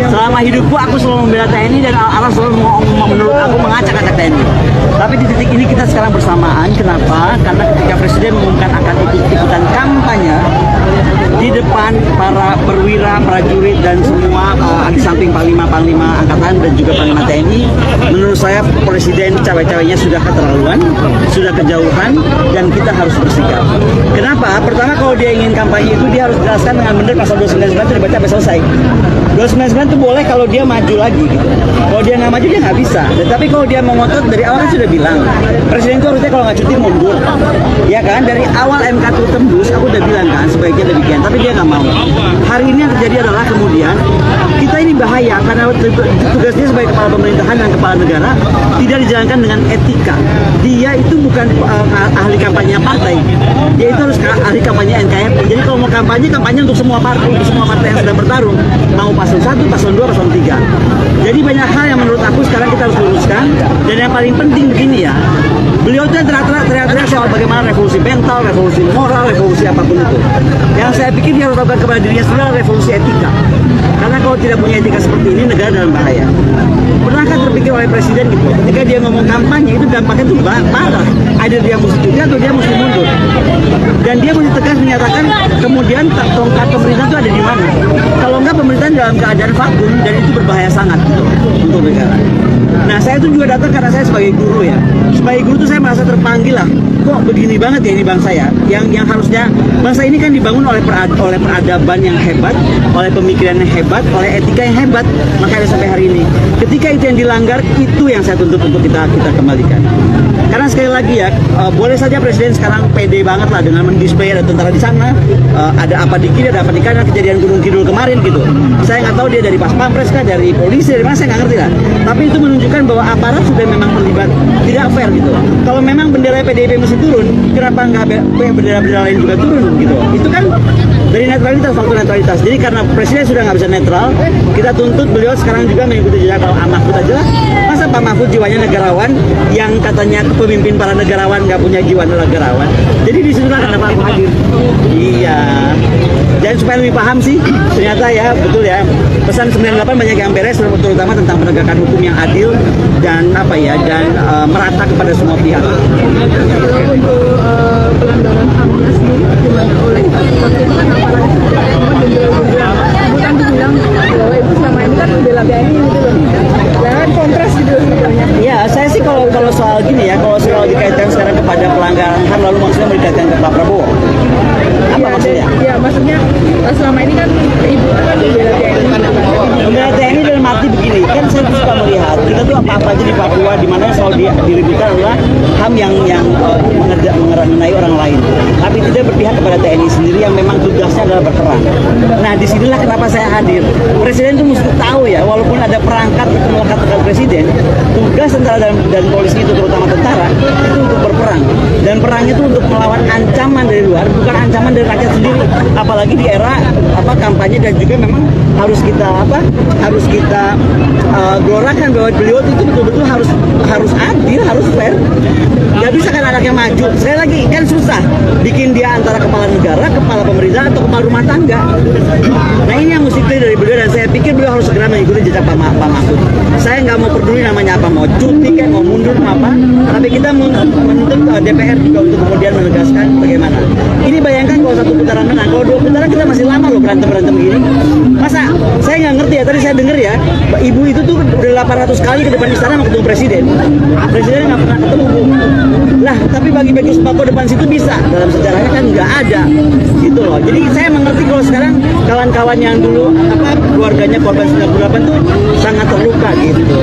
Selama hidupku aku selalu membela TNI dan Allah selalu menurut aku mengacak-acak TNI. Tapi di titik ini kita sekarang bersamaan. Kenapa? Karena ketika Presiden mengumumkan akan ikutan kampanye di depan para perwira, prajurit dan semua di samping Panglima Angkatan dan juga Panglima TNI, menurut saya Presiden cawe-cawenya sudah keterlaluan, sudah kejauhan, dan kita harus bersikap. Kenapa? Pertama, kalau dia ingin kampanye itu dia harus jelaskan dengan benar pasal 299 itu dibaca sampai selesai. 299 itu boleh kalau dia maju lagi gitu. Kalau dia nggak maju dia nggak bisa. Tetapi kalau dia mau ngotot dari awal kan sudah bilang Presiden itu harusnya kalau nggak cuti mundur, ya kan? Dari awal MK itu tembus, aku udah bilang kan sebaiknya demikian. Tapi dia nggak mau. Hari ini yang terjadi adalah kemudian kita ini bahaya karena tugasnya sebagai kepala pemerintahan dan kepala negara tidak dijalankan dengan etika. Dia itu bukan ahli kampanye partai. Dia itu harus ahli kampanye NKRI. Jadi kalau mau kampanye untuk semua partai yang sedang bertarung, mau paslon 1, paslon 2, paslon 3. Jadi banyak hal yang menurut aku sekarang kita harus luruskan. Dan yang paling penting begini ya, beliau itu teriak-teriak soal bagaimana revolusi mental, revolusi moral, revolusi apapun itu. Yang saya pikir dia harus lakukan kepada dirinya sendiri adalah revolusi etika. Karena kalau tidak punya etika seperti ini, negara dalam bahaya. Pernahkah terpikir oleh Presiden gitu, ketika dia ngomong kampanye itu dampaknya itu parah. Ada dia mesti cuti atau dia mesti mundur. Dan dia mesti tegas menyatakan kemudian tongkat pemerintah itu ada di mana. Kalau enggak pemerintah dalam keadaan vakum dan itu berbahaya sangat gitu, untuk negara. Nah saya itu juga datang karena saya sebagai guru ya. Sebagai guru itu saya merasa terpanggil lah. Kok begini banget ya ini bangsa ya. Yang harusnya bangsa ini kan dibangun oleh peradaban yang hebat, oleh pemikiran yang hebat, oleh etika yang hebat. Makanya sampai hari ini. Ketika itu yang dilanggar, itu yang saya tuntut untuk kita kembalikan. Karena sekali lagi ya, boleh saja Presiden sekarang pede banget lah dengan mendisplay ada tentara di sana, ada apa di kiri, ada apa di kanan, kejadian Gunung Kidul kemarin gitu. Saya nggak tahu dia dari Pas Pampres kah, dari polisi, dari mana saya nggak ngerti lah. Tapi itu menunjukkan bahwa aparat sudah memang terlibat tidak fair gitu. Kalau memang bendera PDIP mesti turun, kenapa nggak bendera-bendera lain juga turun gitu? Itu kan dari netralitas, faktor netralitas. Jadi karena Presiden sudah nggak bisa netral, kita tuntut beliau sekarang juga mengikuti jejak Pak Mahfud aja. Masa Pak Mahfud jiwanya negarawan, yang katanya pemimpin para negarawan nggak punya jiwa negarawan. Jadi disitulah kenapa aku hadir. Iya. Dan supaya lebih paham sih, ternyata ya betul ya, pesan 98 banyak yang beres, terutama tentang penegakan hukum yang adil dan apa ya, dan merata kepada semua pihak. Untuk pelanggaran HAM sendiri oleh waktu itu kan apalagi kemudian dibilang bahwa itu selama ini kan bela TNI gitu loh. Jangan kontras gitu sebenarnya. Ya, saya sih kalau soal gini ya, kalau soal dikaitkan sekarang kepada pelanggaran HAM lalu maksudnya dikaitkan ke Pak Prabowo. Apa maksudnya? Ya, maksudnya selama ini kan ibu kan bela TNI. Membela TNI dalam arti begini, kan saya suka melihat kita tuh apa-apa aja di Papua di mana selalu diributkan adalah HAM yang mengenai orang lain, tapi tidak berpihak kepada TNI sendiri yang memang tugasnya adalah berperang. Nah disinilah kenapa saya hadir. Presiden itu mesti tahu ya, walaupun ada perangkat itu melekat dengan Presiden, tugas tentara dan polisi itu terutama tentara itu untuk berperang, dan perang itu untuk melawan ancaman dari luar, bukan ancaman dari rakyat sendiri. Apalagi di era kampanye, dan juga memang harus kita gelorakan bahwa beliau itu betul-betul harus adil, harus fair. Gak bisa kan anaknya maju. Saya lagi kan susah bikin dia antara kepala negara, kepala pemerintah, atau kepala rumah tangga. Nah ini yang mesti clear dari beliau, dan saya pikir beliau harus segera mengikuti jejak Pak Mahfud. Saya nggak mau peduli namanya apa, mau cuti kan, mau mundur apa, tapi kita menuntut DPR juga untuk kemudian menegaskan bagaimana. Ini bayangkan kalau satu putaran menang, kalau dua putaran kita masih lama loh berantem gini. Masa saya nggak ngerti ya, tadi saya dengar ya, ibu itu tuh udah 800 kali ke depan istana mau ketemu Presiden. Presidennya nggak pernah ketemu. Lah, tapi bagi-bagi sembako depan situ bisa. Dalam sejarahnya kan nggak ada. Gitu loh. Jadi saya mengerti kalau sekarang kawan-kawan yang dulu keluarganya korban 98 tuh sangat terluka gitu.